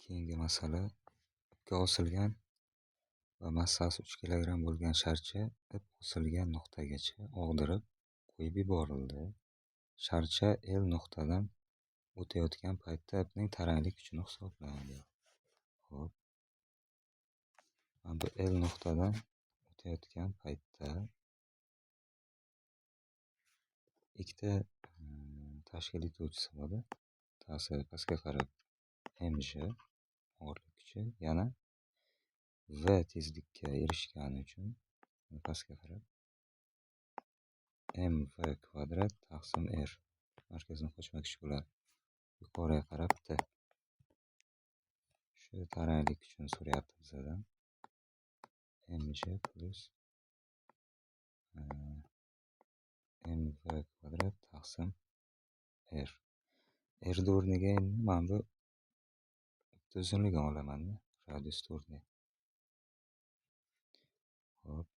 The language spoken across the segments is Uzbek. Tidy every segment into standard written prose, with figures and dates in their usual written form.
Keyingi masala: ipga osilgan va massasi 3 kilogramm bo'lgan sharcha ip osilgan nuqtagacha og'dirib qo'yib yuborildi. Sharcha L nuqtadan o'tayotgan paytda ipning taranglik kuchini hisoblang. Xo'p. Mana bu L nuqtadan o'tayotgan paytda ikkita tashkil etuvchisi bor. Bittasi pastga qarab mj og'irlik kuchi, yana v tezlikka erishgani uchun pastga qarab mv kvadrat taqsim r markazdan qochma kuch bo'ladi. Yuqoriga qarab t. Shu taranglik kuchini so'rayapti bizdan. mj plus mv kvadrat taqsim r. Rni o'rniga endi mana bu uzunligini olaman-da, radiusni o'rniga. Xo'p,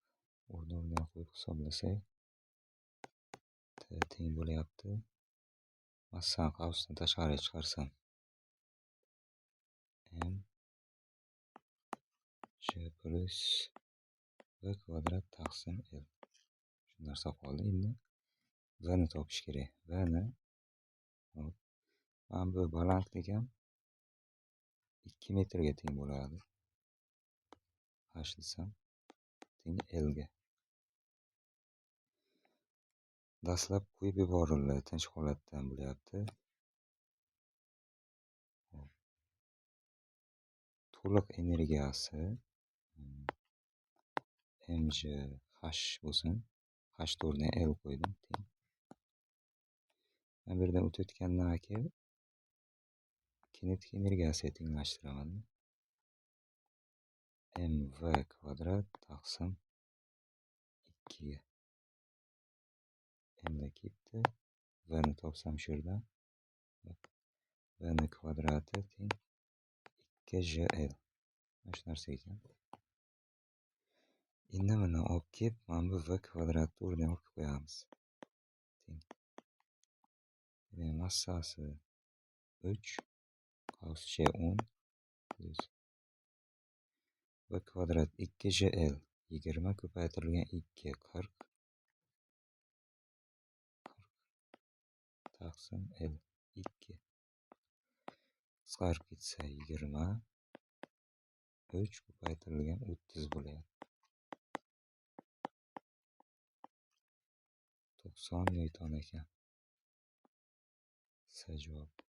o'rniga qo'yib hisoblasak, t teng bo'lyapti. Massani qavsdan tashqariga chiqarsam m j plus v kvadrat taqsim l. Shu narsa qoldi. Endi v ni topish kerak. V ni mana bu balandlik ham 2 metrga teng bo'ladi. H desam teng L ga. Dastlab qo'yib yuborildi, tinch holatdan bo'lyapti. To'liq energiyasi mj h bo'lsin. H o'rniga L qo'ydim. Mana bu yerdan o'tayotgandan keyin kinetik energiyasiga tenglashtiraman. mv kvadrat taqsim 2 ga. mda ketdi. V ni topsam shu yerdan v ni kvadrati teng 2jl. Mana shu narsa ekan. Endi buni olib kelib, mana bu v kvadratni o'rniga olib qo'yamiz. Massasi 3 qavs 10 plus v kvadrat 2jl 20 ko'paytirilgan 2 40 taqsim l 2 qisqarib ketsa 20 3 ko'paytirilgan 30 bo'ladi. 90 newton ekan. S javob.